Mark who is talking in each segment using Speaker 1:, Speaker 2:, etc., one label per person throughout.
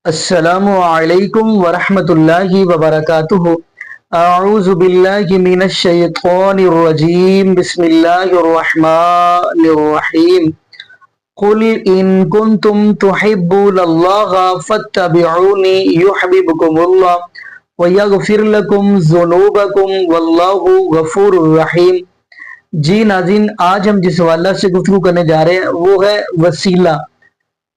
Speaker 1: السلام علیکم ورحمۃ اللہ وبرکاتہ۔ اعوذ باللہ من الشیطان الرجیم، بسم اللہ الرحمن الرحیم۔ قل ان کنتم تحبون اللہ فاتبعونی یحببکم اللہ ویغفر لکم ذنوبکم واللہ غفور الرحیم۔ جی ناظرین، آج ہم جس حوالہ سے گفتگو کرنے جا رہے ہیں وہ ہے وسیلہ۔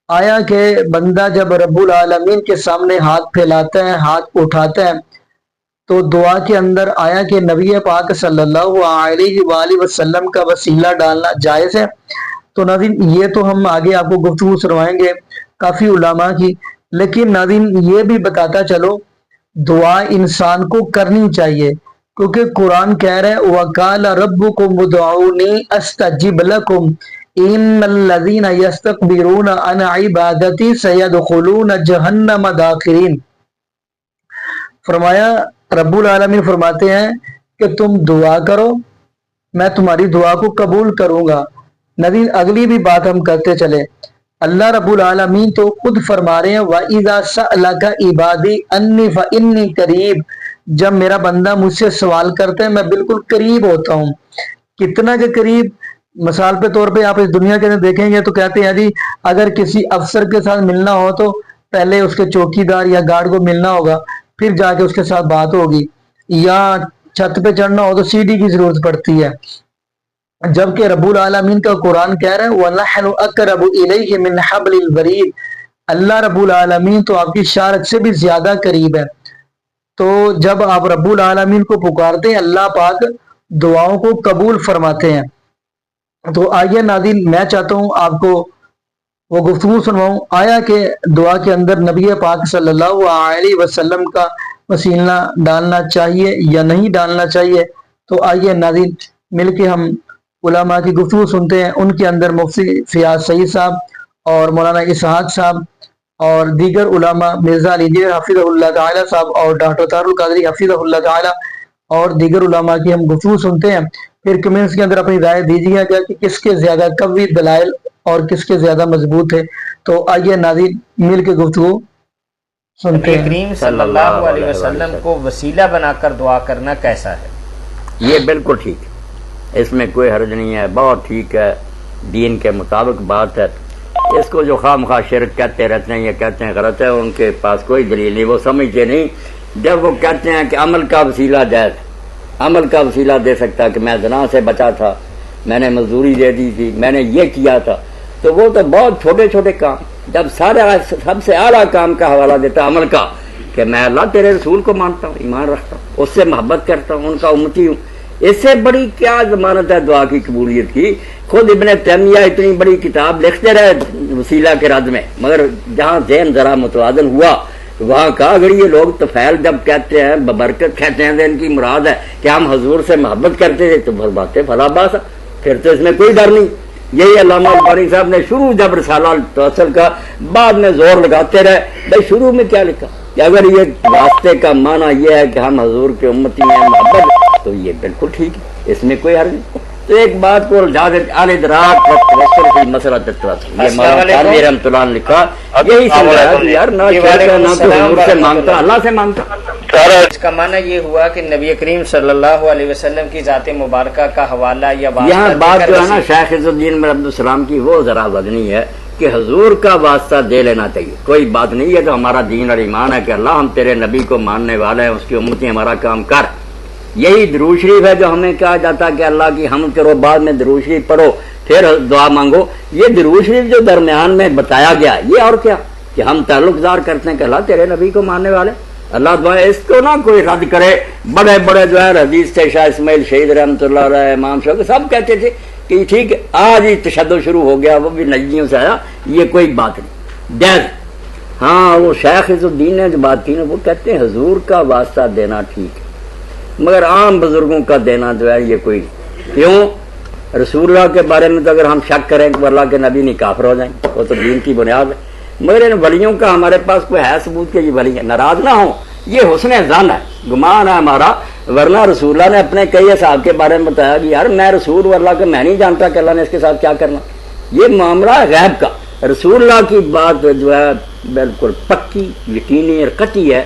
Speaker 1: آیا کہ بندہ جب رب العالمین کے سامنے ہاتھ پھیلاتا ہے، ہاتھ اٹھاتا ہے، تو دعا کے اندر آیا کہ نبی پاک صلی اللہ علیہ وآلہ وسلم کا وسیلہ ڈالنا جائز ہے۔ تو ناظرین یہ تو ہم آگے آپ کو گفتگو سنوائیں گے کافی علماء کی، لیکن ناظرین یہ بھی بتاتا چلو دعا انسان کو کرنی چاہیے، کیونکہ قرآن کہہ رہے وَقَالَ رَبُّكُمُ ادْعُونِي أَسْتَجِبْ لَكُمْ ان الذین یستکبرون عن عبادتی سیدخلون جہنم داخرین۔ فرمایا رب العالمین فرماتے ہیں کہ تم دعا کرو، میں تمہاری دعا کو قبول کروں گا۔ نبی اگلی بھی بات ہم کرتے چلے، اللہ رب العالمین تو خود فرما رہے ہیں وَإِذَا سَأَلَكَ عِبَادِي أَنِّي فَإِنِّي قَرِيبٌ۔ جب میرا بندہ مجھ سے سوال کرتا ہے میں بالکل قریب ہوتا ہوں۔ کتنا کہ قریب؟ مثال کے طور پہ آپ اس دنیا کے اندر دیکھیں گے تو کہتے ہیں جی اگر کسی افسر کے ساتھ ملنا ہو تو پہلے اس کے چوکیدار یا گارڈ کو ملنا ہوگا، پھر جا کے اس کے ساتھ بات ہوگی، یا چھت پہ چڑھنا ہو تو سیڑھی کی ضرورت پڑتی ہے۔ جبکہ رب العالمین کا قرآن کہہ رہا ہے وَنَحْنُ أَقْرَبُ إِلَيْهِ مِنْ حَبْلِ الْوَرِيدِ۔ اللہ رب العالمین تو آپ کی شارک سے بھی زیادہ قریب ہے۔ تو جب آپ رب العالمین کو پکارتے ہیں اللہ پاک دعاؤں کو قبول فرماتے ہیں۔ تو آئیے ناظرین میں چاہتا ہوں آپ کو وہ گفتگو سنواؤں، آیا کہ دعا کے اندر نبی پاک صلی اللہ علیہ وسلم کا وسیلہ ڈالنا چاہیے یا نہیں ڈالنا چاہیے۔ تو آئیے ناظرین مل کے ہم علماء کی گفتگو سنتے ہیں، ان کے اندر مفتی فیاض سعید صاحب اور مولانا اسحاق صاحب اور دیگر علماء، مرزا علی جی حفظہ اللہ تعالی صاحب اور ڈاکٹر طاہر القادری حفظہ اللہ تعالی اور دیگر علماء کی ہم گفتگو سنتے ہیں، پھر کمنٹس کے اندر اپنی رائے دیجیے گا کہ کس کے زیادہ قوی دلائل اور کس کے زیادہ مضبوط ہے۔ تو آئیے ناظرین مل کے گفتگو سنتے ہیں۔
Speaker 2: نبی کریم صلی اللہ علیہ وسلم کو وسیلہ بنا کر دعا کرنا کیسا ہے؟
Speaker 3: یہ بالکل ٹھیک ہے، اس میں کوئی حرج نہیں ہے، بہت ٹھیک ہے، دین کے مطابق بات ہے۔ اس کو جو خواہ مخواہ شرک کہتے رہتے ہیں یا کہتے ہیں غلط ہے، ان کے پاس کوئی دلیل نہیں، وہ سمجھتے نہیں۔ جب وہ کہتے ہیں کہ عمل کا وسیلہ جائز، عمل کا وسیلہ دے سکتا ہے کہ میں زنا سے بچا تھا، میں نے مزدوری دے دی تھی، میں نے یہ کیا تھا، تو وہ تو بہت چھوٹے چھوٹے کام، جب سب سے اعلیٰ کام کا حوالہ دیتا عمل کا کہ میں اللہ تیرے رسول کو مانتا ہوں، ایمان رکھتا ہوں، اس سے محبت کرتا ہوں، ان کا امتی ہوں، اس سے بڑی کیا ضمانت ہے دعا کی قبولیت کی؟ خود ابن تیمیہ اتنی بڑی کتاب لکھتے رہے وسیلہ کے رد میں، مگر جہاں ذہن ذرا متوازن ہوا وہاں کہا اگر یہ لوگ طفیل جب کہتے ہیں ببرکت کہتے ہیں تو ان کی مراد ہے کہ ہم حضور سے محبت کرتے تھے، تو فرماتے فلا باس، پھر تو اس میں کوئی ڈر نہیں۔ یہی علامہ البانی صاحب نے شروع جب رسالہ توسل کا بعد میں زور لگاتے رہے، بھائی شروع میں کیا لکھا کہ اگر یہ راستے کا معنی یہ ہے کہ ہم حضور کے امتی ہیں محبت، تو یہ بالکل ٹھیک ہے، اس میں کوئی حرج نہیں۔ تو ایک بات کو الادراک والتوسل فی مسئلہ التوسل، یہ مولانا قاضی رحمۃ اللہ نے لکھا، یہی سمجھایا کہ یار نہ شرک ہے، نہ تو حضور سے مانگتا، اللہ سے مانگتا۔
Speaker 2: اس کا معنی یہ ہوا کہ نبی کریم صلی اللہ علیہ وسلم کی ذات مبارکہ کا حوالہ یا
Speaker 3: یہاں بات جو ہے نا شیخ عز الدین عبد السلام کی، وہ ذرا وزنی ہے کہ حضور کا واسطہ دے لینا چاہیے، کوئی بات نہیں ہے، تو ہمارا دین اور ایمان ہے کہ اللہ ہم تیرے نبی کو ماننے والے ہیں، اس کی امتی ہمارا کام کر۔ یہی درود شریف ہے جو ہمیں کہا جاتا ہے کہ اللہ کی حمد کرو، بعد میں درود شریف پڑھو، پھر دعا مانگو۔ یہ درود شریف جو درمیان میں بتایا گیا یہ اور کیا کہ ہم تعلق دار کرتے ہیں کہ اللہ تیرے نبی کو ماننے والے، اللہ دعائیں، اس کو نہ کوئی رد کرے۔ بڑے بڑے جو ہے حدیث تھے، شاہ اسماعیل شہید رحمۃ اللہ علیہ، امام شوقی، سب کہتے تھے کہ ٹھیک ہے، آج ہی تشدد شروع ہو گیا، وہ بھی نجدیوں سے آیا، یہ کوئی بات نہیں جائز۔ ہاں وہ شیخ عز الدین نے جو بات کی نا، وہ کہتے ہیں حضور کا واسطہ دینا ٹھیک ہے، مگر عام بزرگوں کا دینا جو ہے یہ کوئی نہیں۔ کیوں؟ رسول اللہ کے بارے میں تو اگر ہم شک کریں کہ اللہ کے نبی نہیں کافر ہو جائیں، وہ تو دین کی بنیاد ہے، مگر ان ولیوں کا ہمارے پاس کوئی ہے ثبوت کہ یہ ولی ہے؟ ناراض نہ ہوں، یہ حسن ظن ہے، گمان ہے ہمارا، ورنہ رسول اللہ نے اپنے کئی اصحاب کے بارے میں بتایا کہ یار میں رسول اللہ کے میں نہیں جانتا کہ اللہ نے اس کے ساتھ کیا کرنا، یہ معاملہ ہے غیب کا، رسول اللہ کی بات جو ہے بالکل پکی یقینی اور قطعی ہے،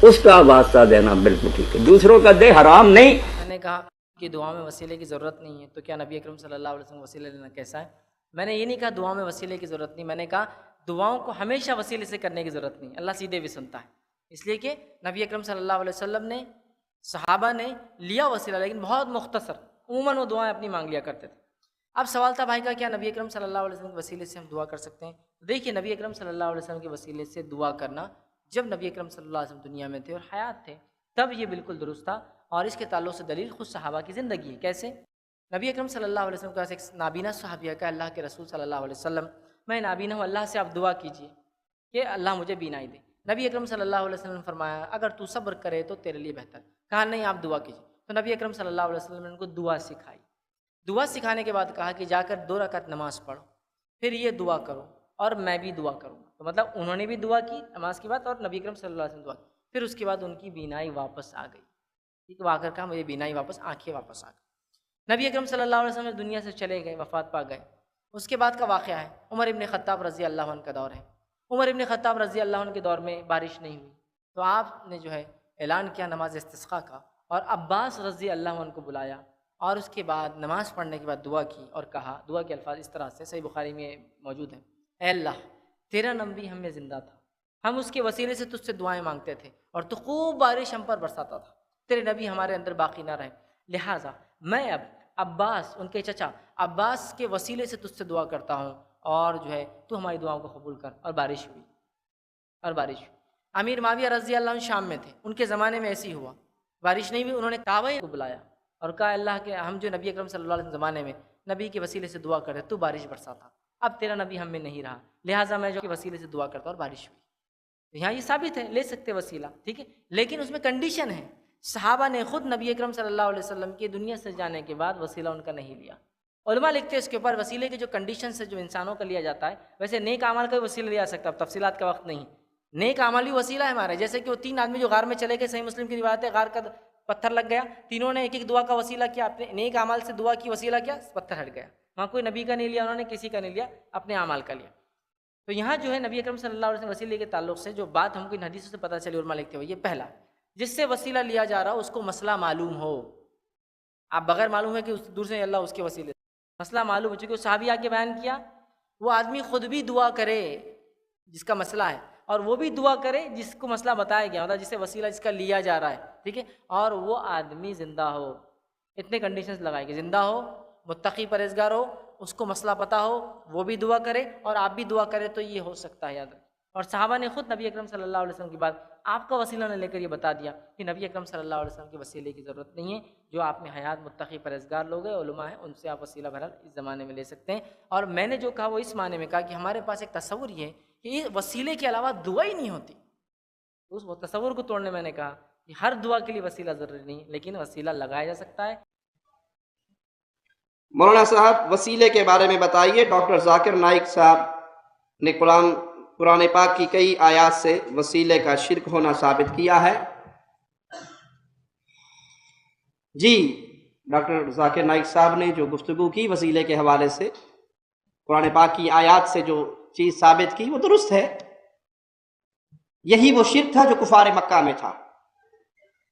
Speaker 3: اس کا واسطہ دینا بالکل ٹھیک ہے، دوسروں کا دے حرام نہیں۔
Speaker 4: میں نے کہا کہ دعا میں وسیلے کی ضرورت نہیں ہے، تو کیا نبی اکرم صلی اللہ علیہ وسلم وسیلہ لینا کیسا ہے؟ میں نے یہ نہیں کہا دعا میں وسیلے کی ضرورت نہیں، میں نے کہا دعاؤں کو ہمیشہ وسیلے سے کرنے کی ضرورت نہیں، اللہ سیدھے بھی سنتا ہے، اس لیے کہ نبی اکرم صلی اللہ علیہ وسلم نے، صحابہ نے لیا وسیلہ لیکن بہت مختصر، عموماً وہ دعائیں اپنی مانگ لیا کرتے تھے۔ اب سوال تھا بھائی کا کیا نبی اکرم صلی اللہ علیہ وسلم کے وسیلے سے ہم دعا کر سکتے ہیں؟ دیکھیے نبی اکرم صلی اللہ علیہ وسلم کے وسیلے سے دعا کرنا جب نبی اکرم صلی اللہ علیہ وسلم دنیا میں تھے اور حیات تھے تب یہ بالکل درست تھا، اور اس کے تعلق سے دلیل خود صحابہ کی زندگی ہے۔ کیسے؟ نبی اکرم صلی اللہ علیہ وسلم کا ایک نابینا صحابیہ کا اللہ کے رسول صلی اللہ علیہ وسلم میں نابینا ہوں، اللہ سے آپ دعا کیجیے کہ اللہ مجھے بینائی دے۔ نبی اکرم صلی اللہ علیہ وسلم نے فرمایا اگر تو صبر کرے تو تیرے لیے بہتر، کہا نہیں آپ دعا کیجیے۔ تو نبی اکرم صلی اللہ علیہ وسلم نے ان کو دعا سکھائی، دعا سکھانے کے بعد کہا کہ جا کر 2 رکعت نماز پڑھو، پھر یہ دعا کرو اور میں بھی دعا کروں گا۔ تو مطلب انہوں نے بھی دعا کی نماز کے بعد اور نبی اکرم صلی اللہ علیہ وسلم دعا کی، پھر اس کے بعد ان کی بینائی واپس آ گئی، ٹھیک ہے، آ کر کہا مجھے بینائی واپس، آنکھیں واپس آ گئی۔ نبی اکرم صلی اللہ علیہ وسلم دنیا سے چلے گئے، وفات پا گئے۔ اس کے بعد کا واقعہ ہے عمر ابن خطاب رضی اللہ عنہ کا دور ہے۔ عمر ابن خطاب رضی اللہ عنہ کے دور میں بارش نہیں ہوئی، تو آپ نے جو ہے اعلان کیا نماز استسقاء کا، اور عباس رضی اللہ عنہ کو بلایا، اور اس کے بعد نماز پڑھنے کے بعد دعا کی اور کہا، دعا کے الفاظ اس طرح سے صحیح بخاری میں موجود ہیں، اے اللہ تیرا نبی ہم میں زندہ تھا، ہم اس کے وسیلے سے تجھ سے دعائیں مانگتے تھے اور تو خوب بارش ہم پر برساتا تھا، تیرے نبی ہمارے اندر باقی نہ رہے، لہٰذا میں اب عباس ان کے چچا عباس کے وسیلے سے تجھ سے دعا کرتا ہوں، اور جو ہے تو ہماری دعاؤں کو قبول کر۔ اور بارش ہوئی، اور بارش ہوئی۔ امیر معاویہ رضی اللہ عنہ شام میں تھے، ان کے زمانے میں ایسی ہوا، بارش نہیں ہوئی، انہوں نے کعبہ کو بلایا اور کہا اللہ کے ہم جو نبی اکرم صلی اللہ علیہ وسلم زمانے میں نبی کے وسیلے سے دعا کرتے تو بارش برساتا، اب تیرا نبی ہم میں نہیں رہا، لہٰذا میں جو کے وسیلے سے دعا کرتا اور بارش ہوئی۔ یہاں یہ ثابت ہے لے سکتے وسیلہ، ٹھیک ہے، لیکن اس میں کنڈیشن ہے، صحابہ نے خود نبی اکرم صلی اللہ علیہ وسلم کی دنیا سے جانے کے بعد وسیلہ ان کا نہیں لیا۔ علماء لکھتے ہیں اس کے اوپر وسیلے کے جو کنڈیشن سے جو انسانوں کا لیا جاتا ہے، ویسے نیک اعمال کا بھی وسیلہ لیا سکتا ہے، اب تفصیلات کا وقت نہیں، نیک اعمال بھی وسیلہ ہے ہمارے، جیسے کہ وہ 3 آدمی جو غار میں چلے گئے، صحیح مسلم کی روایت ہے، غار کا پتھر لگ گیا، تینوں نے ایک ایک دعا کا وسیلہ کیا، اپنے نیک اعمال سے دعا کی وسیلہ کیا، پتھر ہٹ گیا، وہاں کوئی نبی کا نہیں لیا، انہوں نے کسی کا نہیں لیا، اپنے اعمال کا لیا۔ تو یہاں جو ہے نبی اکرم صلی اللہ علیہ وسلم وسیلے کے تعلق سے جو بات ہم کو ان حدیثوں سے پتہ چلی، علماء لکھتے ہوئے، یہ پہلا جس سے وسیلہ لیا جا رہا ہو اس کو مسئلہ معلوم ہو، آپ بغیر معلوم ہے کہ اس دور سے اللہ اس کے وسیلے مسئلہ معلوم ہو، چونکہ وہ صحابی آگے بیان کیا، وہ آدمی خود بھی دعا کرے جس کا مسئلہ ہے، اور وہ بھی دعا کرے جس کو مسئلہ بتایا گیا، مطلب جس سے وسیلہ جس کا لیا جا رہا ہے، ٹھیک ہے، اور وہ آدمی زندہ ہو، اتنے کنڈیشنز لگائے گی، زندہ ہو، متقی پرہیزگار ہو، اس کو مسئلہ پتہ ہو، وہ بھی دعا کرے اور آپ بھی دعا کرے، تو یہ ہو سکتا ہے، یاد رکھیں۔ اور صحابہ نے خود نبی اکرم صلی اللہ علیہ وسلم کی بات آپ کا وسیلہ نے لے کر یہ بتا دیا کہ نبی اکرم صلی اللہ علیہ وسلم کے وسیلے کی ضرورت نہیں ہے، جو آپ میں حیات متقی پرہیزگار لوگ ہیں، علماء ہیں، ان سے آپ وسیلہ بہرحال اس زمانے میں لے سکتے ہیں۔ اور میں نے جو کہا وہ اس معنی میں کہا کہ ہمارے پاس ایک تصور یہ ہے کہ وسیلے کے علاوہ دعا ہی نہیں ہوتی، اس تصور کو توڑنے میں نے کہا کہ ہر دعا کے لیے وسیلہ ضروری نہیں، لیکن وسیلہ لگایا جا سکتا ہے۔
Speaker 5: مولانا صاحب وسیلے کے بارے میں بتائیے، ڈاکٹر ذاکر نائک صاحب نے قرآن پاک کی کئی آیات سے وسیلے کا شرک ہونا ثابت کیا ہے۔ جی ڈاکٹر ذاکر نائک صاحب نے جو گفتگو کی وسیلے کے حوالے سے، قرآن پاک کی آیات سے جو چیز ثابت کی وہ درست ہے، یہی وہ شرک تھا جو کفار مکہ میں تھا۔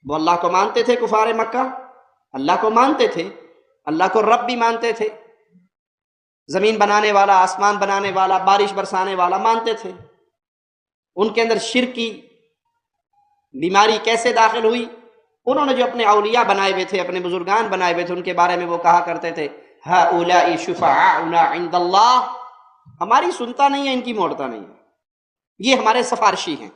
Speaker 5: وہ اللہ کو مانتے تھے، کفار مکہ اللہ کو مانتے تھے، اللہ کو رب بھی مانتے تھے، زمین بنانے والا، آسمان بنانے والا، بارش برسانے والا مانتے تھے۔ ان کے اندر شرک کی بیماری کیسے داخل ہوئی؟ انہوں نے جو اپنے اولیاء بنائے ہوئے تھے، اپنے بزرگان بنائے ہوئے تھے، ان کے بارے میں وہ کہا کرتے تھے ہؤلاء شفعاؤنا عند اللہ، ہماری سنتا نہیں ہے، ان کی موڑتا نہیں ہے، یہ ہمارے سفارشی ہیں،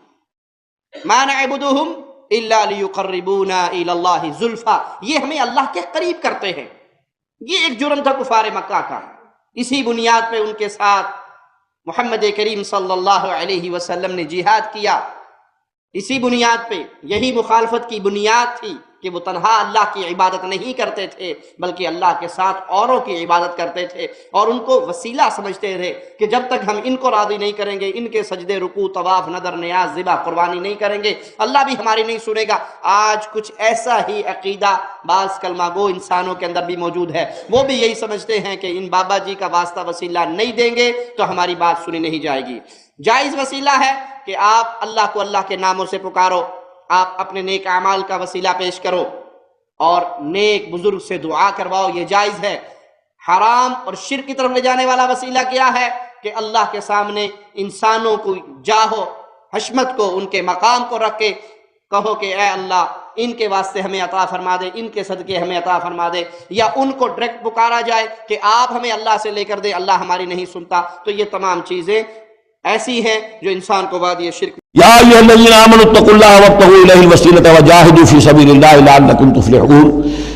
Speaker 5: ما نعبدهم الا لیقربونا الی اللہ زلفی، یہ ہمیں اللہ کے قریب کرتے ہیں۔ یہ ایک جرم تھا کفار مکہ کا، اسی بنیاد پہ ان کے ساتھ محمد کریم صلی اللہ علیہ وسلم نے جہاد کیا، اسی بنیاد پہ، یہی مخالفت کی بنیاد تھی کہ وہ تنہا اللہ کی عبادت نہیں کرتے تھے بلکہ اللہ کے ساتھ اوروں کی عبادت کرتے تھے، اور ان کو وسیلہ سمجھتے تھے کہ جب تک ہم ان کو راضی نہیں کریں گے، ان کے سجدے، رکوع، طواف، نذر، نیاز، ذبح، قربانی نہیں کریں گے، اللہ بھی ہماری نہیں سنے گا۔ آج کچھ ایسا ہی عقیدہ بعض کلمہ گو انسانوں کے اندر بھی موجود ہے، وہ بھی یہی سمجھتے ہیں کہ ان بابا جی کا واسطہ وسیلہ نہیں دیں گے تو ہماری بات سنی نہیں جائے گی۔ جائز وسیلہ ہے کہ آپ اللہ کو اللہ کے ناموں سے پکارو، آپ اپنے نیک اعمال کا وسیلہ پیش کرو اور نیک بزرگ سے دعا کرواؤ، یہ جائز ہے۔ حرام اور شرک کی طرف لے جانے والا وسیلہ کیا ہے کہ اللہ کے سامنے انسانوں کو جاہ و حشمت کو، ان کے مقام کو رکھ کے کہو کہ اے اللہ ان کے واسطے ہمیں عطا فرما دے، ان کے صدقے ہمیں عطا فرما دے، یا ان کو ڈائریکٹ پکارا جائے کہ آپ ہمیں اللہ سے لے کر دے، اللہ ہماری نہیں سنتا۔ تو یہ تمام چیزیں ایسی ہیں جو انسان کو وادی شرک۔
Speaker 6: یا ایھا الذین آمنوا اتقوا اللہ وابتغوا الیہ الوسیلۃ وجاہدوا فی سبیل اللہ لعلکم تفلحون۔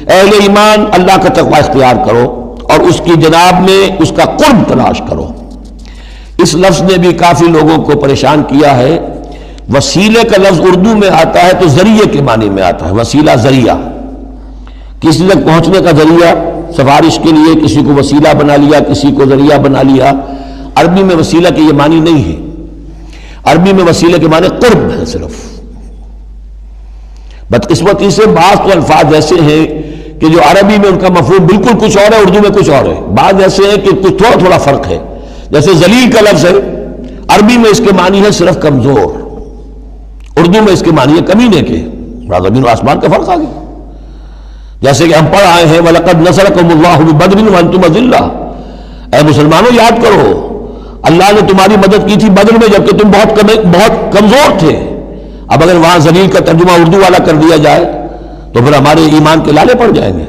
Speaker 6: اہل ایمان، اللہ کا تقوی اختیار کرو اور اس کی جناب میں اس کا قرب تلاش کرو۔ اس لفظ نے بھی کافی لوگوں کو پریشان کیا ہے۔ وسیلے کا لفظ اردو میں آتا ہے تو ذریعے کے معنی میں آتا ہے، وسیلہ ذریعہ، کسی تک پہنچنے کا ذریعہ، سفارش کے لیے کسی کو وسیلہ بنا لیا، کسی کو ذریعہ بنا لیا۔ عربی میں وسیلہ کے یہ معنی نہیں ہے، عربی میں وسیلے کے معنی قرب ہے صرف۔ بدقسمتی سے بعض تو الفاظ ایسے ہیں کہ جو عربی میں ان کا مفہوم بالکل کچھ اور ہے، اردو میں کچھ اور ہے۔ بعض ایسے ہیں کہ کچھ تھوڑا تھوڑا فرق ہے، جیسے ذلیل کا لفظ ہے، عربی میں اس کے معنی ہے صرف کمزور، اردو میں اس کے معنی ہے کمینے کے۔ زمین و آسمان کا فرق آ گیا۔ جیسے کہ ہم پڑھ آئے ہیں وَلَقَدْ نَصَرَكُمُ اللَّهُ بِبَدْرٍ وَأَنْتُمْ أَذِلَّةٌ، اے مسلمانوں یاد کرو اللہ نے تمہاری مدد کی تھی بدر میں جبکہ تم بہت کمزور تھے۔ اب اگر وہاں ذلیل کا ترجمہ اردو والا کر دیا جائے تو پھر ہمارے ایمان کے لالے پڑ جائیں گے۔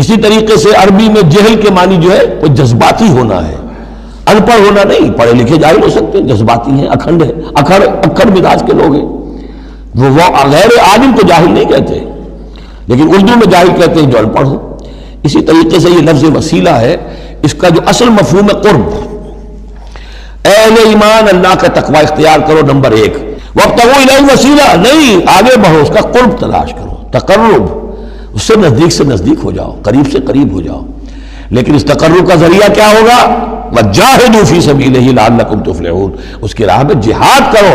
Speaker 6: اسی طریقے سے عربی میں جہل کے معنی جو ہے وہ جذباتی ہونا ہے، ان پڑھ ہونا نہیں۔ پڑھے لکھے جاہل ہو سکتے ہیں، جذباتی ہیں، اکھڑ ہے، اکھڑ مزاج کے لوگ ہیں۔ وہ غیر عالم کو جاہل نہیں کہتے، لیکن اردو میں جاہل کہتے ہیں جو ان پڑھ ہو۔ اسی طریقے سے یہ لفظ وسیلہ ہے، اس کا جو اصل مفہوم ہے قرب۔ اہل ایمان اللہ کا تقوی اختیار کرو، نمبر 1۔ وابتغوا الیہ الوسیلہ، نہیں آگے بڑھو، اس کا قرب تلاش کرو، تقرب، اس سے نزدیک ہو جاؤ، قریب سے قریب ہو جاؤ۔ لیکن اس تقرب کا ذریعہ کیا ہوگا؟ وجاہدوا فی سبیلہ لعلکم تفلحون، اس کی راہ میں جہاد کرو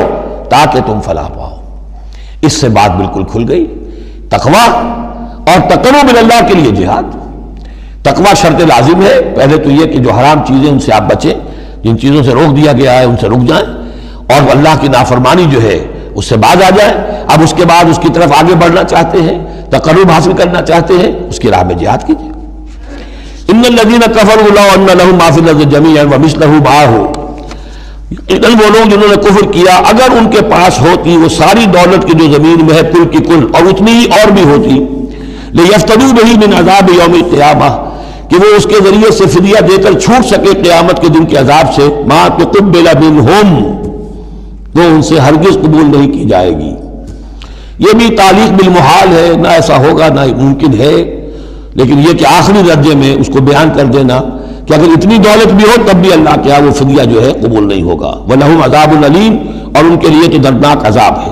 Speaker 6: تاکہ تم فلاح پاؤ۔ اس سے بات بالکل کھل گئی۔ تقوی اور تقرب اللہ کے لیے جہاد۔ تقوی شرط لازم ہے، پہلے تو یہ کہ جو حرام چیزیں ان سے آپ بچیں، جن چیزوں سے روک دیا گیا ہے ان سے رک جائیں، اور اللہ کی نافرمانی جو ہے اس سے باز آ جائیں۔ اب اس کے بعد اس کی طرف آگے بڑھنا چاہتے ہیں، تقرب حاصل کرنا چاہتے ہیں، اس کی راہ میں جہاد کیجیے۔ ان الذین کفروا لو ان لهم ما فی الارض جميعا ومثله معه، لیکن وہ لوگ جنہوں نے کفر کیا اگر ان کے پاس ہوتی وہ ساری دولت کی جو زمین میں ہے کل کی کل، اور اتنی ہی اور بھی ہوتی، لیفتدوا به من عذاب یوم القیامہ، کہ وہ اس کے ذریعے سے فدیہ دے کر چھوٹ سکے قیامت کے دن کے عذاب سے، ما تقبل منہم، وہ ان سے ہرگز قبول نہیں کی جائے گی۔ یہ بھی تعلیق بالمحال ہے، نہ ایسا ہوگا نہ ممکن ہے، لیکن یہ کہ آخری درجے میں اس کو بیان کر دینا کہ اگر اتنی دولت بھی ہو تب بھی اللہ کیا وہ فدیہ جو ہے قبول نہیں ہوگا۔ وَلَهُمْ عَذَابٌ أَلِيمٌ، اور ان کے لیے تو دردناک عذاب ہے۔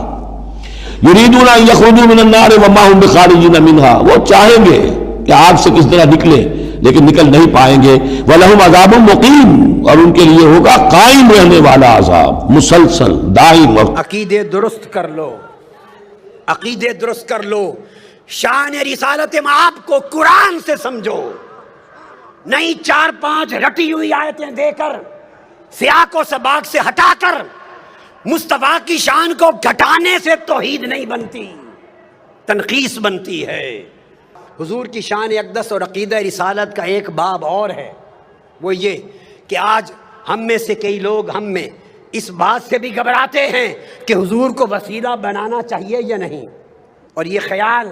Speaker 6: يُرِيدُونَ أَن يَخْرُجُوا مِنَ النَّارِ وَمَا هُمْ بِخَارِجِينَ مِنْهَا، وہ چاہیں گے کہ آگ سے کس طرح نکلے لیکن نکل نہیں پائیں گے۔ وَلَهُمْ عَذَابٌ مُقِيمٌ، اور ان کے لیے ہوگا قائم رہنے والا عذاب، مسلسل دائم۔
Speaker 7: عقیدے درست کر لو، عقیدے درست کر لو، شان رسالت مآب کو قرآن سے سمجھو، نہیں 4-5 رٹی ہوئی آیتیں دے کر، سیاق و سباق سے ہٹا کر مصطفیٰ کی شان کو گھٹانے سے توحید نہیں بنتی، تنقیص بنتی ہے۔ حضور کی شان اقدس اور عقیدہ رسالت کا ایک باب اور ہے، وہ یہ کہ آج ہم میں سے کئی لوگ ہم میں اس بات سے بھی گھبراتے ہیں کہ حضور کو وسیلہ بنانا چاہیے یا نہیں، اور یہ خیال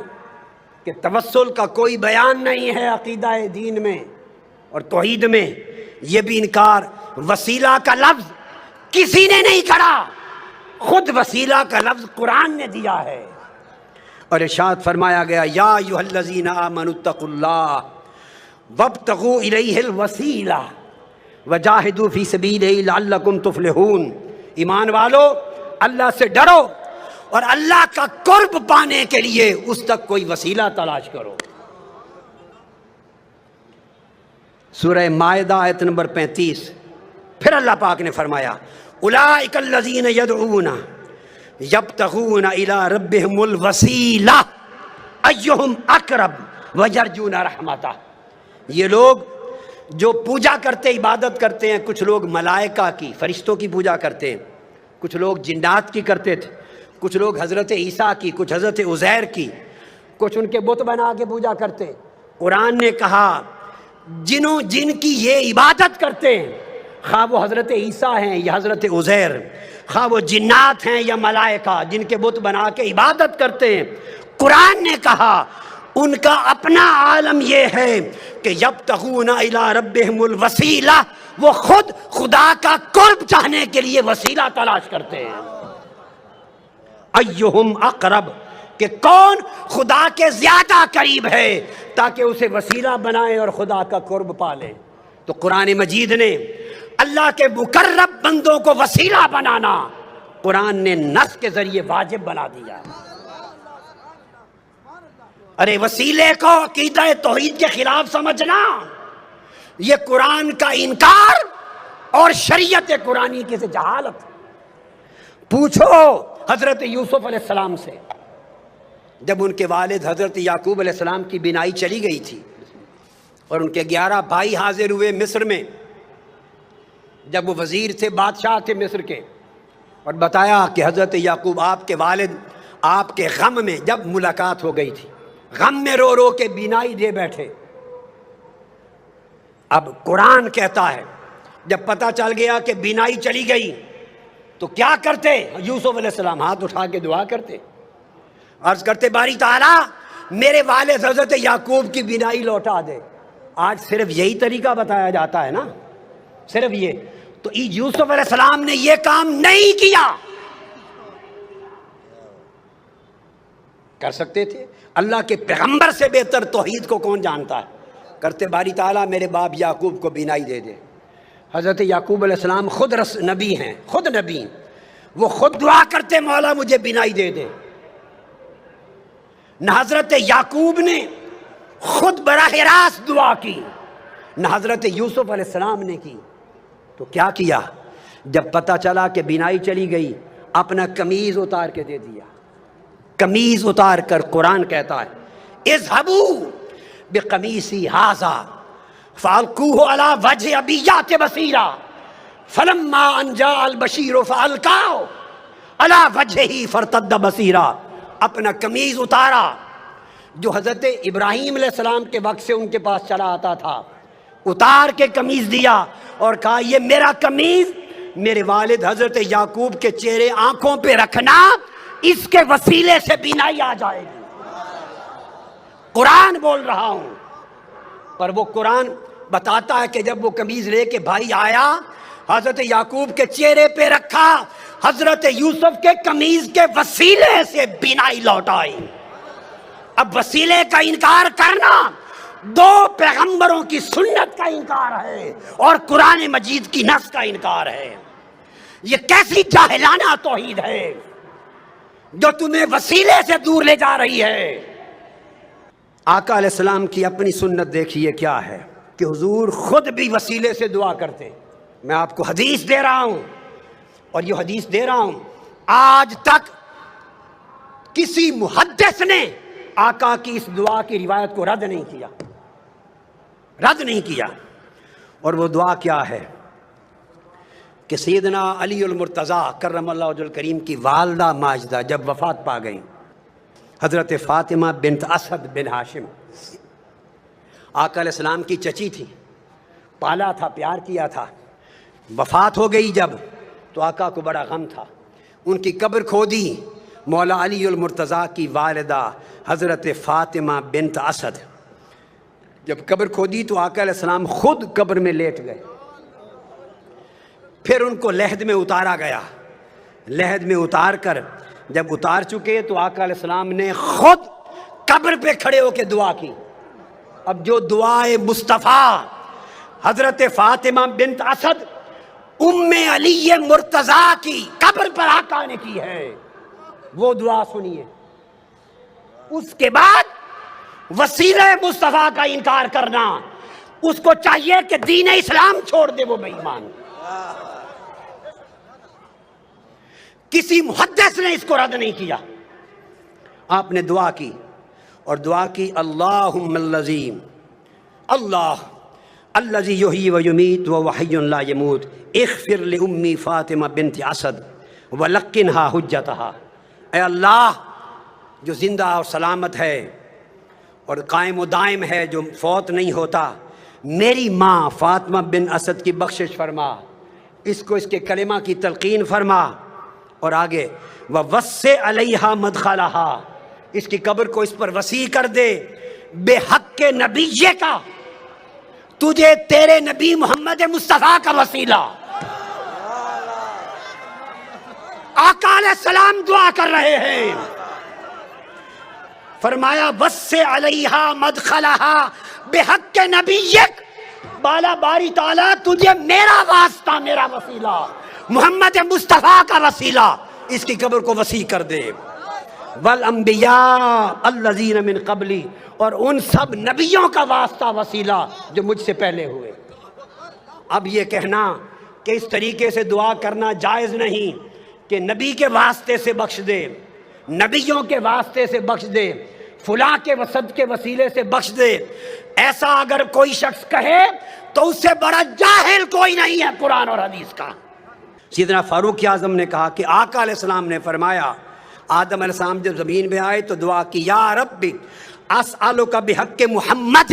Speaker 7: کہ توسل کا کوئی بیان نہیں ہے عقیدہ دین میں اور توحید میں، یہ بھی انکار۔ وسیلہ کا لفظ کسی نے نہیں کرا، خود وسیلہ کا لفظ قرآن نے دیا ہے، اور ارشاد فرمایا گیا یا ایھا الذین آمنوا اتقوا اللہ وابتغوا الیہ الوسیلہ وجاہدوا فی سبیلہ لعلکم تفلحون، ایمان والو اللہ سے ڈرو اور اللہ کا قرب پانے کے لیے اس تک کوئی وسیلہ تلاش کرو۔ سورہ مائدہ آیت نمبر 35، پھر اللہ پاک نے فرمایا اولئک الذین یدعون یبتغون الی ربہم الوسیلہ ایہم اقرب ویرجون رحمتہ۔ یہ لوگ جو پوجا کرتے، عبادت کرتے ہیں، کچھ لوگ ملائکہ کی، فرشتوں کی پوجا کرتے ہیں، کچھ لوگ جنات کی کرتے تھے، کچھ لوگ حضرت عیسیٰ کی، کچھ حضرت عزیر کی، کچھ ان کے بت بنا کے پوجا کرتے۔ قرآن نے کہا جن کی یہ عبادت کرتے ہیں، خواہ وہ حضرت عیسیٰ ہیں یا حضرت عزیر، خواہ وہ جنات ہیں یا ملائکہ، جن کے بت بنا کے عبادت کرتے ہیں، قرآن نے کہا ان کا اپنا عالم یہ ہے کہ یبتغون الی ربہم الوسیلہ، وہ خود خدا کا قرب چاہنے کے لیے وسیلہ تلاش کرتے ہیں۔ ایہم اقرب، کہ کون خدا کے زیادہ قریب ہے تاکہ اسے وسیلہ بنائے اور خدا کا قرب پالے۔ تو قرآن مجید نے اللہ کے مقرب بندوں کو وسیلہ بنانا قرآن نے نص کے ذریعے واجب بنا دیا۔ ارے وسیلے کو عقیدہ توحید کے خلاف سمجھنا، یہ قرآن کا انکار اور شریعت قرآنی کی سے جہالت۔ پوچھو حضرت یوسف علیہ السلام سے، جب ان کے والد حضرت یعقوب علیہ السلام کی بینائی چلی گئی تھی اور ان کے 11 بھائی حاضر ہوئے مصر میں، جب وہ وزیر تھے، بادشاہ تھے مصر کے، اور بتایا کہ حضرت یعقوب آپ کے والد آپ کے غم میں، جب ملاقات ہو گئی تھی، غم میں رو رو کے بینائی دے بیٹھے۔ اب قرآن کہتا ہے جب پتہ چل گیا کہ بینائی چلی گئی تو کیا کرتے؟ یوسف علیہ السلام ہاتھ اٹھا کے دعا کرتے، عرض کرتے باری تعالیٰ میرے والد حضرت یعقوب کی بینائی لوٹا دے۔ آج صرف یہی طریقہ بتایا جاتا ہے نا، صرف یہ۔ تو یوسف علیہ السلام نے یہ کام نہیں کیا، کر سکتے تھے۔ اللہ کے پیغمبر سے بہتر توحید کو کون جانتا ہے؟ کرتے باری تعالیٰ میرے باپ یعقوب کو بینائی دے دے۔ حضرت یعقوب علیہ السلام خود نبی ہیں، خود نبی، وہ خود دعا کرتے مولا مجھے بینائی دے دے۔ نہ حضرت یعقوب نے خود براہ راست دعا کی، نہ حضرت یوسف علیہ السلام نے کی۔ تو کیا کیا؟ جب پتہ چلا کہ بینائی چلی گئی، اپنا قمیض اتار کے دے دیا۔ قمیض اتار کر قرآن کہتا ہے اذهبوا بقمیصی ھذا فالقوه علی وجه ابیات بصیرا فلما ان جاء البشیر فالقاه علی وجهه فارتد بصیرا۔ اپنا قمیض اتارا، جو حضرت ابراہیم علیہ السلام کے وقت سے ان کے پاس چلا آتا تھا، اتار کے قمیض دیا اور کہا یہ میرا قمیض میرے والد حضرت یعقوب کے چہرے آنکھوں پہ رکھنا، اس کے وسیلے سے بینائی آ جائے گی۔ قرآن بول رہا ہوں، پر وہ قرآن بتاتا ہے کہ جب وہ قمیض لے کے بھائی آیا، حضرت یعقوب کے چہرے پہ رکھا، حضرت یوسف کے قمیض کے وسیلے سے بینائی لوٹ آئی۔ اب وسیلے کا انکار کرنا دو پیغمبروں کی سنت کا انکار ہے اور قرآن مجید کی نص کا انکار ہے۔ یہ کیسی جاہلانہ توحید ہے جو تمہیں وسیلے سے دور لے جا رہی ہے۔ آقا علیہ السلام کی اپنی سنت دیکھیے کیا ہے کہ حضور خود بھی وسیلے سے دعا کرتے۔ میں آپ کو حدیث دے رہا ہوں، اور یہ حدیث دے رہا ہوں، آج تک کسی محدث نے آقا کی اس دعا کی روایت کو رد نہیں کیا، رد نہیں کیا۔ اور وہ دعا کیا ہے کہ سیدنا علی المرتضیٰ کرم اللہ وجہ الکریم کی والدہ ماجدہ جب وفات پا گئیں، حضرت فاطمہ بنت اسد بن ہاشم، آقا علیہ السلام کی چچی تھی، پالا تھا، پیار کیا تھا، وفات ہو گئی جب، تو آقا کو بڑا غم تھا۔ ان کی قبر کھودی، مولا علی المرتضیٰ کی والدہ حضرت فاطمہ بنت اسد، جب قبر کھودی تو آقا علیہ السلام خود قبر میں لیٹ گئے، پھر ان کو لحد میں اتارا گیا، لحد میں اتار کر جب اتار چکے تو آقا علیہ السلام نے خود قبر پہ کھڑے ہو کے دعا کی۔ اب جو دعائے مصطفیٰ حضرت فاطمہ بنت اسد ام علی مرتضیٰ کی قبر پر آقا نے کی ہے، وہ دعا سنیے. اس کے بعد وسیلہ مصطفیٰ کا انکار کرنا، اس کو چاہیے کہ دین اسلام چھوڑ دے، وہ بے ایمان. کسی محدث نے اس کو رد نہیں کیا. آپ نے دعا کی اور دعا کی اللہم اللذیم، اللہ الذی یحیی و یمیت و حی لا یموت اغفر لأمی فاطمہ بنت اسد ولقنہا حجتہا. اے اللہ جو زندہ اور سلامت ہے اور قائم و دائم ہے، جو فوت نہیں ہوتا، میری ماں فاطمہ بن اسد کی بخشش فرما، اس کو اس کے کلمہ کی تلقین فرما. اور آگے وَوَسِّعْ عَلَيْهَا مَدْخَلَهَا، اس کی قبر کو اس پر وسیع کر دے. بے حق کے نبی کا، تجھے تیرے نبی محمد مصطفیٰ کا وسیلہ. آقا علیہ السلام دعا کر رہے ہیں، فرمایا وَسِّعْ عَلَيْهَا مَدْخَلَهَا بے حق کے نبیک، بالا باری تعالیٰ تجھے میرا واسطہ، میرا وسیلہ، محمد مصطفیٰ کا وسیلہ، اس کی قبر کو وسیع کر دے. والانبیاء الذین من قبلی، اور ان سب نبیوں کا واسطہ، وسیلہ جو مجھ سے پہلے ہوئے. اب یہ کہنا کہ اس طریقے سے دعا کرنا جائز نہیں کہ نبی کے واسطے سے بخش دے، نبیوں کے واسطے سے بخش دے، فلاں کے وسط کے وسیلے سے بخش دے، ایسا اگر کوئی شخص کہے تو اس سے بڑا جاہل کوئی نہیں ہے قرآن اور حدیث کا. سیدنا فاروق اعظم نے کہا کہ آقا علیہ السلام نے فرمایا، آدم علیہ السلام جب زمین میں آئے تو دعا کی، یا ربی اسألک بحق محمد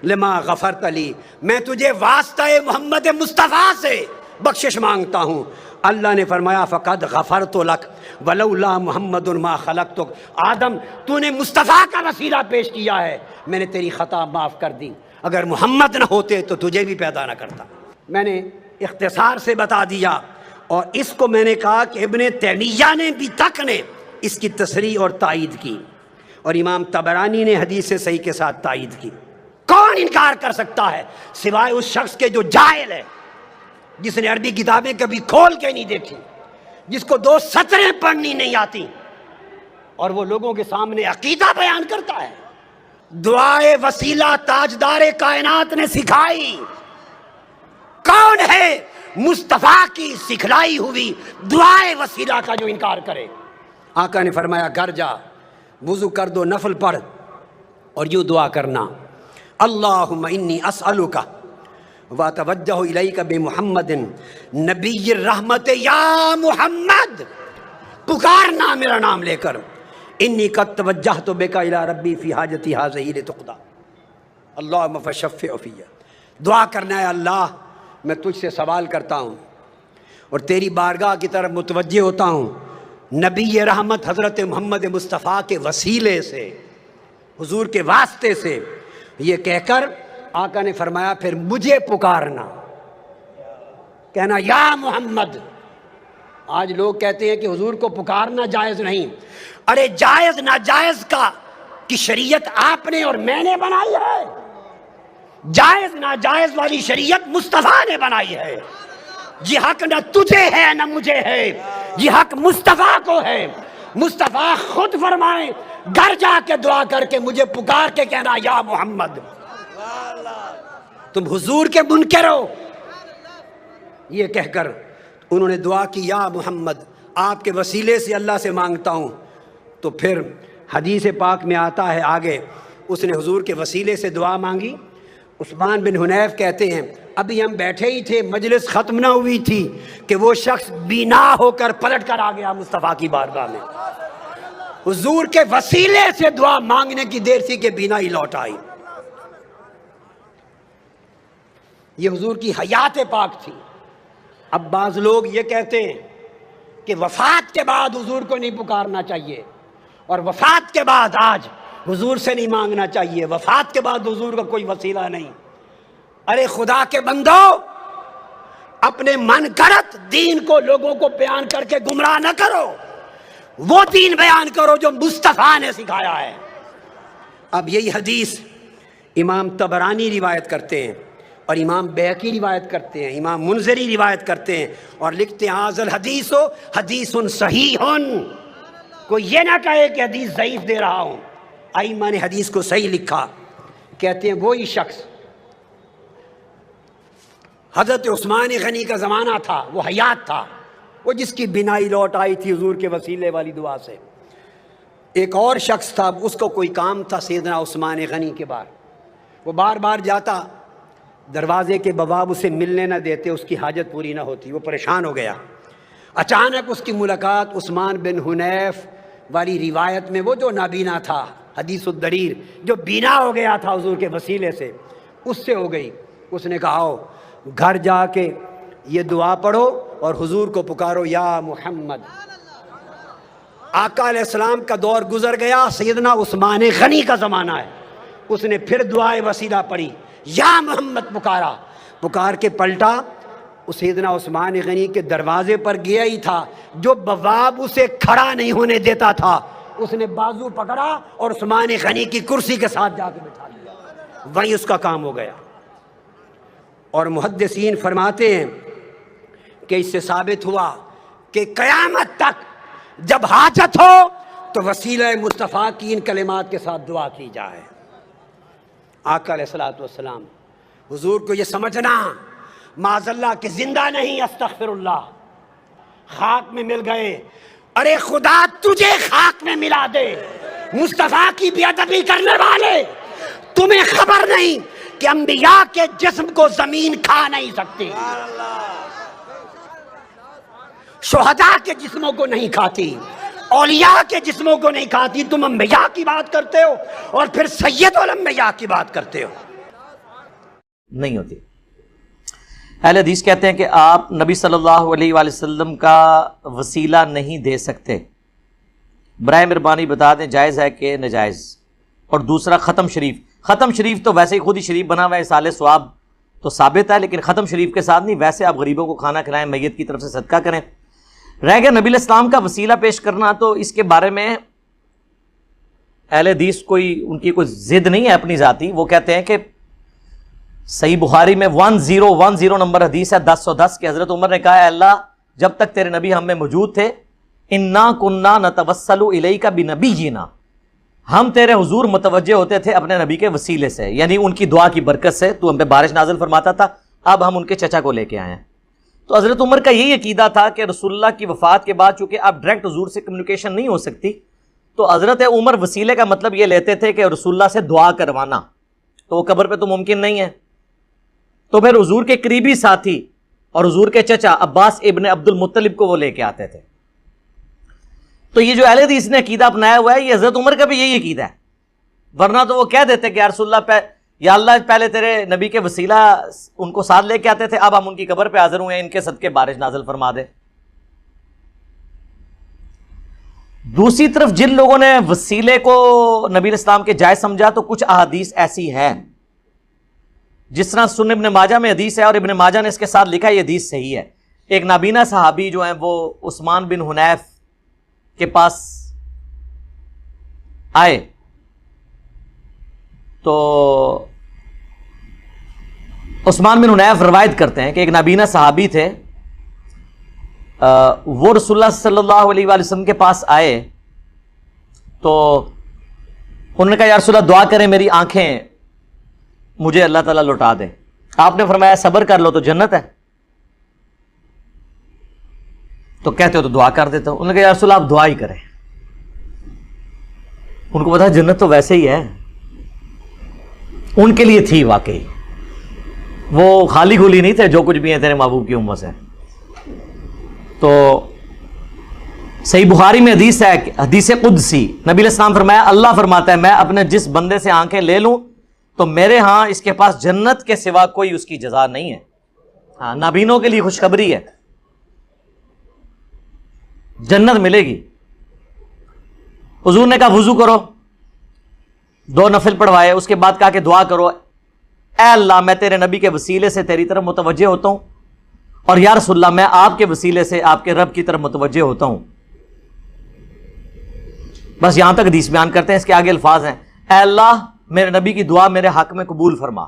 Speaker 7: لما غفرت لی، میں تجھے واسطہ محمد مصطفیٰ سے بخشش مانگتا ہوں. اللہ نے فرمایا فقد غفرت لک ولولا محمد ما خلقتک، آدم تو نے مصطفیٰ کا وسیلہ پیش کیا ہے، میں نے تیری خطا معاف کر دی، اگر محمد نہ ہوتے تو تجھے بھی پیدا نہ کرتا. میں نے اختصار سے بتا دیا، اور اس کو میں نے کہا کہ ابن تیمیہ نے بھی تک نے اس کی تصریح اور تائید کی، اور امام طبرانی نے حدیث صحیح کے ساتھ تائید کی. کون انکار کر سکتا ہے سوائے اس شخص کے جو جاہل ہے، جس نے عربی کتابیں کبھی کھول کے نہیں دیکھی، جس کو 2 سطریں پڑھنی نہیں آتی، اور وہ لوگوں کے سامنے عقیدہ بیان کرتا ہے. دعائے وسیلہ تاجدار کائنات نے سکھائی. کون ہے مصطفیٰ کی سکھلائی ہوئی دعائے وسیلہ کا جو انکار کرے؟ آقا نے فرمایا گھر جا، وضو کر دو، نفل پڑھ، اور یوں دعا کرنا، اللہم انی اسألک واتوجہ الیک بمحمد نبی الرحمت، یا محمد، پکارنا میرا نام لے کر، انی قد توجہت بک الی ربی فی حاجتی ہذہ لتقضی، اللہم فشفع فی. دعا کرنا ہے، اللہ میں تجھ سے سوال کرتا ہوں اور تیری بارگاہ کی طرف متوجہ ہوتا ہوں، نبی رحمت حضرت محمد مصطفیٰ کے وسیلے سے، حضور کے واسطے سے. یہ کہہ کر آقا نے فرمایا پھر مجھے پکارنا، کہنا یا محمد. آج لوگ کہتے ہیں کہ حضور کو پکارنا جائز نہیں. ارے جائز ناجائز کی شریعت آپ نے اور میں نے بنائی ہے، جائز ناجائز والی شریعت مصطفیٰ نے بنائی ہے. یہ حق نہ تجھے ہے نہ مجھے ہے، یہ حق مصطفیٰ کو ہے. مصطفیٰ خود فرمائیں گھر جا کے دعا کر کے مجھے پکار کے کہنا یا محمد. تم حضور کے منکر ہو. یہ کہہ کر انہوں نے دعا کی یا محمد، آپ کے وسیلے سے اللہ سے مانگتا ہوں. تو پھر حدیث پاک میں آتا ہے آگے، اس نے حضور کے وسیلے سے دعا مانگی. عثمان بن حنیف کہتے ہیں ابھی ہم بیٹھے ہی تھے، مجلس ختم نہ ہوئی تھی کہ وہ شخص بینا ہو کر پلٹ کر آ گیا مصطفیٰ کی بارگاہ میں. حضور کے وسیلے سے دعا مانگنے کی دیر تھی کہ بینا ہی لوٹ آئی. یہ حضور کی حیات پاک تھی. اب بعض لوگ یہ کہتے ہیں کہ وفات کے بعد حضور کو نہیں پکارنا چاہیے، اور وفات کے بعد آج حضور سے نہیں مانگنا چاہیے، وفات کے بعد حضور کا کوئی وسیلہ نہیں. ارے خدا کے بندو، اپنے من گھڑت دین کو لوگوں کو بیان کر کے گمراہ نہ کرو، وہ دین بیان کرو جو مصطفیٰ نے سکھایا ہے. اب یہی حدیث امام طبرانی روایت کرتے ہیں، اور امام بیہقی روایت کرتے ہیں، امام منذری روایت کرتے ہیں، اور لکھتے ہیں ھذا الحدیث حدیث صحیح. کوئی یہ نہ کہے کہ حدیث ضعیف دے رہا ہوں. ائمہ نے حدیث کو صحیح لکھا. کہتے ہیں وہی شخص حضرت عثمان غنی کا زمانہ تھا، وہ حیات تھا، وہ جس کی بینائی لوٹ آئی تھی حضور کے وسیلے والی دعا سے. ایک اور شخص تھا، اس کو کوئی کام تھا سیدنا عثمان غنی کے بار. وہ بار بار جاتا، دروازے کے بواب اسے ملنے نہ دیتے، اس کی حاجت پوری نہ ہوتی. وہ پریشان ہو گیا. اچانک اس کی ملاقات عثمان بن حنیف والی روایت میں، وہ جو نابینا تھا، حدیث الدریر، جو بینا ہو گیا تھا حضور کے وسیلے سے، اس سے ہو گئی. اس نے کہا آؤ گھر جا کے یہ دعا پڑھو اور حضور کو پکارو یا محمد. آقا علیہ السلام کا دور گزر گیا، سیدنا عثمان غنی کا زمانہ ہے. اس نے پھر دعائے وسیلہ پڑھی، یا محمد پکارا. پکار کے پلٹا، اس سیدنا عثمان غنی کے دروازے پر گیا ہی تھا، جو بواب اسے کھڑا نہیں ہونے دیتا تھا، اس نے بازو پکڑا اور عثمان غنی کی کرسی کے ساتھ جا کے بٹھا لیا. وہیں اس کا کام ہو گیا. اور محدثین فرماتے ہیں کہ اس سے ثابت ہوا کہ قیامت تک جب حاجت ہو تو وسیلہ مصطفیٰ کی ان کلمات کے ساتھ دعا کی جائے. آقا علیہ الصلوۃ والسلام، حضور کو یہ سمجھنا معاذ اللہ کہ زندہ نہیں، استغفر اللہ، خاک میں مل گئے. ارے خدا تجھے خاک میں ملا دے، مصطفیٰ کی بے ادبی کرنے والے. تمہیں خبر نہیں کہ انبیاء کے جسم کو زمین کھا نہیں سکتی، شہداء کے جسموں کو نہیں کھاتی، اولیاء کے جسموں کو نہیں کھاتی. تم انبیاء کی بات کرتے ہو اور پھر سید الانبیاء کی بات کرتے ہو.
Speaker 8: نہیں ہوتی. اہل حدیث کہتے ہیں کہ آپ نبی صلی اللہ علیہ وآلہ وسلم کا وسیلہ نہیں دے سکتے. برائے مہربانی بتا دیں جائز ہے کہ ناجائز. اور دوسرا ختم شریف. ختم شریف تو ویسے ہی خود ہی شریف بنا ہوا ہے، سال ثواب تو ثابت ہے، لیکن ختم شریف کے ساتھ نہیں. ویسے آپ غریبوں کو کھانا کھلائیں، میت کی طرف سے صدقہ کریں. رہ گیا نبی علیہ السلام کا وسیلہ پیش کرنا، تو اس کے بارے میں اہل حدیث ان کی کوئی ضد نہیں ہے اپنی ذاتی. وہ کہتے ہیں کہ صحیح بخاری میں 1010 نمبر حدیث ہے 1010 کہ حضرت عمر نے کہا اے اللہ جب تک تیرے نبی ہم میں موجود تھے، انا کننا نتوسل الیک بنبینا، ہم تیرے حضور متوجہ ہوتے تھے اپنے نبی کے وسیلے سے، یعنی ان کی دعا کی برکت سے. تو ہم پہ بارش نازل فرماتا تھا، اب ہم ان کے چچا کو لے کے آئے ہیں. تو حضرت عمر کا یہی عقیدہ تھا کہ رسول اللہ کی وفات کے بعد چونکہ اب ڈائریکٹ حضور سے کمیونیکیشن نہیں ہو سکتی، تو حضرت عمر وسیلے کا مطلب یہ لیتے تھے کہ رسول اللہ سے دعا کروانا. تو وہ قبر پہ تو ممکن نہیں ہے، تو پھر حضور کے قریبی ساتھی اور حضور کے چچا عباس ابن عبد المطلب کو وہ لے کے آتے تھے. تو یہ جو اہل حدیث نے عقیدہ اپنایا ہوا ہے، یہ حضرت عمر کا بھی یہی عقیدہ ہے. ورنہ تو وہ کہہ دیتے کہ یا رسول اللہ یا اللہ پہلے تیرے نبی کے وسیلہ ان کو ساتھ لے کے آتے تھے، اب ہم ان کی قبر پہ حاضر ہوئے ہیں، ان کے صدقے بارش نازل فرما دے. دوسری طرف جن لوگوں نے وسیلے کو نبی علیہ السلام کے جائز سمجھا، تو کچھ احادیث ایسی ہے جس طرح سنن ابن ماجہ میں حدیث ہے، اور ابن ماجہ نے اس کے ساتھ لکھا ہے یہ حدیث صحیح ہے. ایک نابینا صحابی جو ہیں وہ عثمان بن حنیف کے پاس آئے، تو عثمان بن حنیف روایت کرتے ہیں کہ ایک نابینا صحابی تھے، وہ رسول اللہ صلی اللہ علیہ وآلہ وسلم کے پاس آئے، تو انہوں نے کہا یا رسول اللہ دعا کریں میری آنکھیں مجھے اللہ تعالیٰ لوٹا دے. آپ نے فرمایا صبر کر لو تو جنت ہے. تو کہتے ہو تو دعا کر دیتا ہوں. انہوں نے کہا یا رسول اللہ آپ دعا ہی کریں. ان کو پتا جنت تو ویسے ہی ہے، ان کے لیے تھی واقعی، وہ خالی گولی نہیں تھے جو کچھ بھی ہیں تیرے محبوب کی امت سے. تو صحیح بخاری میں حدیث ہے، حدیث قدسی، نبی علیہ السلام فرمایا اللہ فرماتا ہے میں اپنے جس بندے سے آنکھیں لے لوں تو میرے ہاں اس کے پاس جنت کے سوا کوئی اس کی جزا نہیں ہے. ہاں نابینوں کے لیے خوشخبری ہے، جنت ملے گی. حضور نے کہا وضو کرو، 2 نفل پڑھوائے، اس کے بعد کہا کہ دعا کرو اے اللہ میں تیرے نبی کے وسیلے سے تیری طرف متوجہ ہوتا ہوں، اور یا رسول اللہ میں آپ کے وسیلے سے آپ کے رب کی طرف متوجہ ہوتا ہوں. بس یہاں تک حدیث بیان کرتے ہیں. اس کے آگے الفاظ ہیں اے اللہ میرے نبی کی دعا میرے حق میں قبول فرما.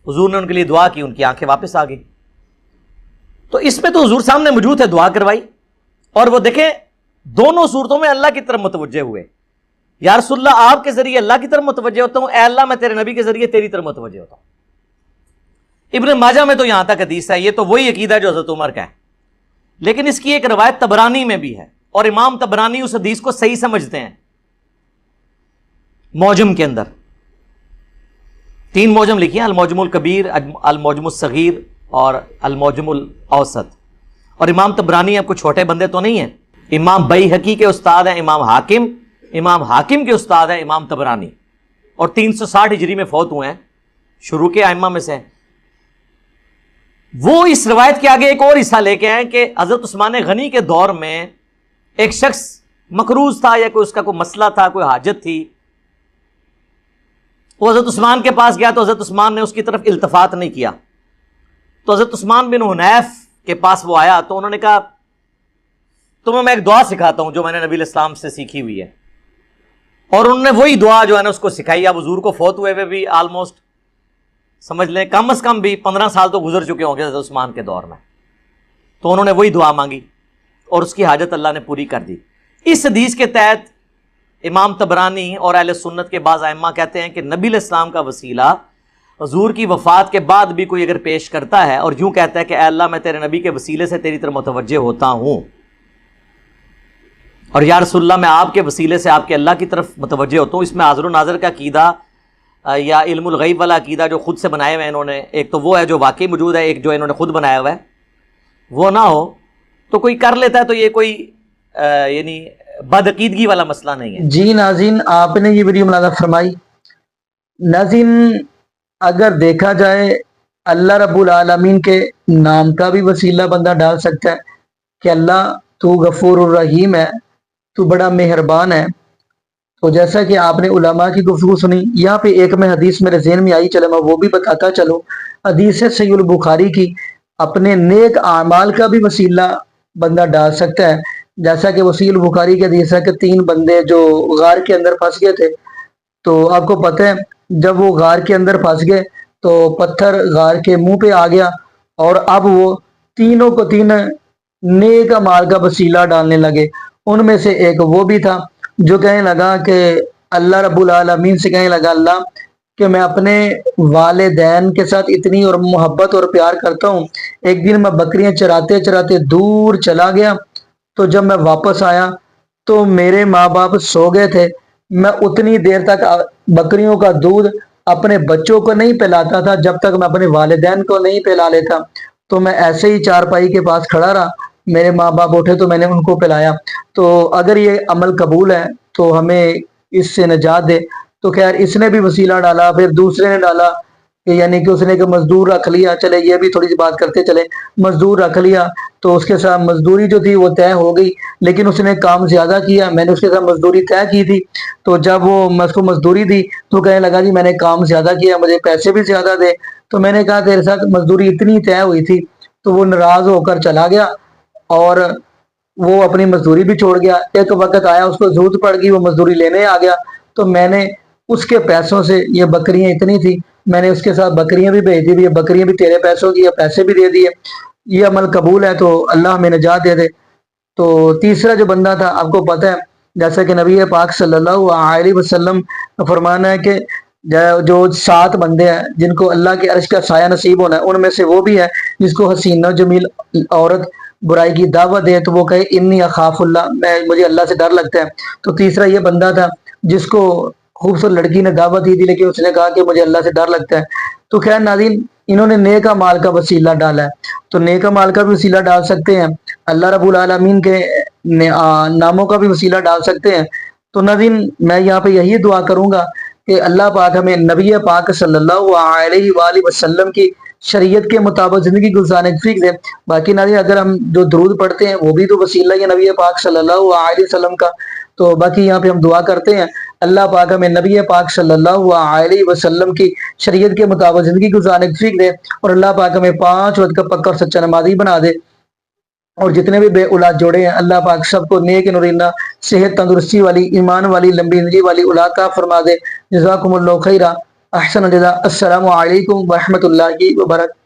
Speaker 8: حضور نے ان کے لیے دعا کی، ان کی آنکھیں واپس آ گئی. تو اس پہ تو حضور سامنے موجود ہے، دعا کروائی. اور وہ دیکھیں دونوں صورتوں میں اللہ کی طرف متوجہ ہوئے. یا رسول اللہ آپ کے ذریعے اللہ کی طرف متوجہ ہوتا ہوں, اے اللہ میں تیرے نبی کے ذریعے تیری طرف متوجہ ہوتا ہوں. ابن ماجہ میں تو یہاں تک حدیث ہے, یہ تو وہی عقیدہ جو حضرت عمر کا ہے, لیکن اس کی ایک روایت طبرانی میں بھی ہے, اور امام طبرانی اس حدیث کو صحیح سمجھتے ہیں. معجم کے اندر 3 معجم لکھی ہیں, المعجم الکبیر, المعجم الصغیر اور المعجم الاوسط. اور امام طبرانی آپ کو چھوٹے بندے تو نہیں ہیں, امام بیہقی کے استاد ہیں امام حاکم کے استاد ہیں امام طبرانی, اور 360 ہجری میں فوت ہوئے ہیں, شروع کے ائمہ میں سے. وہ اس روایت کے آگے ایک اور حصہ لے کے آئے کہ حضرت عثمان غنی کے دور میں ایک شخص مقروض تھا, یا کوئی اس کا کوئی مسئلہ تھا, کوئی حاجت تھی, وہ حضرت عثمان کے پاس گیا تو حضرت عثمان نے اس کی طرف التفات نہیں کیا. تو حضرت عثمان بن حنیف کے پاس وہ آیا تو انہوں نے کہا تمہیں میں ایک دعا سکھاتا ہوں جو میں نے نبی علیہ السلام سے سیکھی ہوئی ہے. اور انہوں نے وہی دعا جو ہے نا اس کو سکھائی. اب حضور کو فوت ہوئے بھی آلموسٹ سمجھ لیں کم از کم بھی 15 سال تو گزر چکے ہوں گے حضرت عثمان کے دور میں. تو انہوں نے وہی دعا مانگی اور اس کی حاجت اللہ نے پوری کر دی. اس حدیث کے تحت امام طبرانی اور اہل سنت کے بعض ائمہ کہتے ہیں کہ نبی علیہ السلام کا وسیلہ حضور کی وفات کے بعد بھی کوئی اگر پیش کرتا ہے اور یوں کہتا ہے کہ اے اللہ میں تیرے نبی کے وسیلے سے تیری طرف متوجہ ہوتا ہوں, اور یا رسول اللہ میں آپ کے وسیلے سے آپ کے اللہ کی طرف متوجہ ہوتا ہوں, اس میں حاضر و ناظر کا عقیدہ یا علم الغیب والا عقیدہ جو خود سے بنائے ہوئے ہیں انہوں نے, ایک تو وہ ہے جو واقعی موجود ہے, ایک جو انہوں نے خود بنایا ہوا ہے, وہ نہ ہو تو کوئی کر لیتا ہے تو یہ کوئی یعنی بدعقیدگی والا مسئلہ نہیں ہے.
Speaker 1: جی ناظرین, آپ نے یہ ویڈیو ملاحظہ فرمائی. ناظرین اگر دیکھا جائے اللہ رب العالمین کے نام کا بھی وسیلہ بندہ ڈال سکتا ہے کہ اللہ تو غفور الرحیم ہے, تو بڑا مہربان ہے. تو جیسا کہ آپ نے علماء کی گفتگو سنی, یہاں پہ ایک میں حدیث میرے ذہن میں آئی, چلے میں وہ بھی بتاتا چلوں. حدیث ہے صحیح البخاری کی, اپنے نیک اعمال کا بھی وسیلہ بندہ ڈال سکتا ہے. جیسا کہ وصیح البخاری کے حدیث ہے کہ 3 بندے جو غار کے اندر پھنس گئے تھے, تو آپ کو پتہ ہے جب وہ غار کے اندر پھنس گئے تو پتھر غار کے منہ پہ آ گیا, اور اب وہ تینوں کو 3 نیک اعمال کا وسیلہ ڈالنے لگے. ان میں سے ایک وہ بھی تھا جو کہنے لگا کہ اللہ رب العالمین سے کہنے لگا اللہ کہ میں اپنے والدین کے ساتھ اتنی اور محبت اور پیار کرتا ہوں, ایک دن میں بکریاں چراتے چراتے دور چلا گیا, تو جب میں واپس آیا تو میرے ماں باپ سو گئے تھے. میں اتنی دیر تک بکریوں کا دودھ اپنے بچوں کو نہیں پلاتا تھا جب تک میں اپنے والدین کو نہیں پلا لیتا. تو میں ایسے ہی چارپائی کے پاس کھڑا رہا, میرے ماں باپ اٹھے تو میں نے ان کو پلایا. تو اگر یہ عمل قبول ہے تو ہمیں اس سے نجات دے. تو خیر اس نے بھی وسیلہ ڈالا, پھر دوسرے نے ڈالا کہ یعنی کہ اس نے کہ مزدور رکھ لیا. چلے یہ بھی تھوڑی سی بات کرتے چلے, مزدور رکھ لیا تو اس کے ساتھ مزدوری جو تھی وہ طے ہو گئی, لیکن اس نے کام زیادہ کیا. میں نے اس کے ساتھ مزدوری طے کی تھی, تو جب وہ میں اس کو مزدوری دی تو کہنے لگا جی میں نے کام زیادہ کیا, مجھے پیسے بھی زیادہ دے. تو میں نے کہا تیرے ساتھ مزدوری اتنی طے ہوئی تھی. تو وہ ناراض ہو کر چلا گیا اور وہ اپنی مزدوری بھی چھوڑ گیا. ایک وقت آیا اس کو ضرورت پڑ گئی, وہ مزدوری لینے آ گیا, تو میں نے اس کے پیسوں سے, یہ بکریاں اتنی تھی, میں نے اس کے ساتھ بکریاں بھی بھیج دی, یہ بکریاں بھی تیرے پیسوں کی, یہ پیسے بھی دے دیے. یہ عمل قبول ہے تو اللہ ہمیں نجات دے دے. تو تیسرا جو بندہ تھا, آپ کو پتہ ہے جیسا کہ نبی پاک صلی اللہ علیہ وسلم کا فرمانا ہے کہ جو 7 بندے ہیں جن کو اللہ کے عرش کا سایہ نصیب ہونا ہے, ان میں سے وہ بھی ہے جس کو حسین و جمیل عورت برائی کی دعوت دے تو وہ کہے انی اخاف اللہ, مجھے اللہ سے ڈر لگتا ہے. تو تیسرا یہ بندہ تھا جس کو خوبصورت لڑکی نے دعوت دی تھی لیکن اس نے کہا کہ مجھے اللہ سے ڈر لگتا ہے. تو خیر ناظرین انہوں نے نیک اعمال کا وسیلہ ڈالا ہے, تو نیک اعمال کا بھی وسیلہ ڈال سکتے ہیں, اللہ رب العالمین کے ناموں کا بھی وسیلہ ڈال سکتے ہیں. تو ناظرین میں یہاں پہ یہی دعا کروں گا کہ اللہ پاک ہمیں نبی پاک صلی اللہ علیہ وآلہ وسلم کی شریعت کے مطابق زندگی گزارنے کی فکر دے. باقی ناظرین اگر ہم جو درود پڑھتے ہیں وہ بھی تو وسیلہ ہے نبی پاک صلی اللہ علیہ وسلم کا. تو باقی یہاں پہ ہم دعا کرتے ہیں اللہ پاک ہمیں نبی پاک صلی اللہ علیہ وسلم کی شریعت کے مطابق زندگی گزارنے کی فکر دے, اور اللہ پاک ہمیں 5 وقت کا پکا اور سچا نمازی بنا دے. اور جتنے بھی بے اولاد جوڑے ہیں اللہ پاک سب کو نیک نورینہ صحت تندرستی والی ایمان والی لمبی زندگی والی اولاد عطا فرما دے. جزاکم اللہ خیرہ, احسن الجزاء. السلام علیکم ورحمۃ اللہ وبرکاتہ.